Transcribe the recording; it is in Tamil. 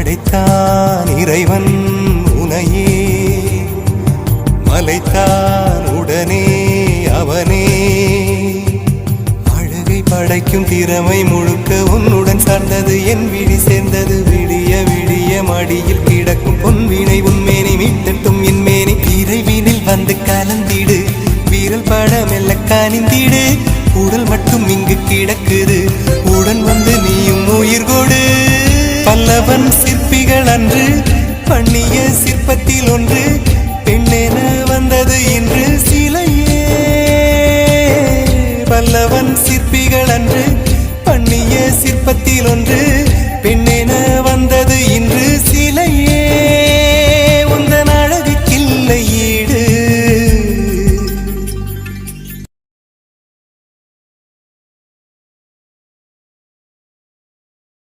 படைத்தான் இறைவன் உனையே, மலைத்தான் உடனே அவனே. அழகை படைக்கும் திறமை முழுக்க உன்னுடன் சார்ந்தது, என் விழி சேர்ந்தது. விடிய விடிய மடியில் கிடக்கும் பொன்வினை உன்மேனி மீட்டட்டும் என் மேனி. இறைவினில் வந்து கலந்திடு, வீரல் படமெல்ல காணிந்திடு. உடல் மட்டும் இங்கு கிடக்குது, உடன் வந்து நீயும் உயிர் கொடு. பல்லவன் சிற்பிகள் அன்று பண்ணிய சிற்பத்தில் ஒன்று, பெண்ணென வந்தது இன்று சிலையே. பல்லவன் சிற்பிகள் அன்று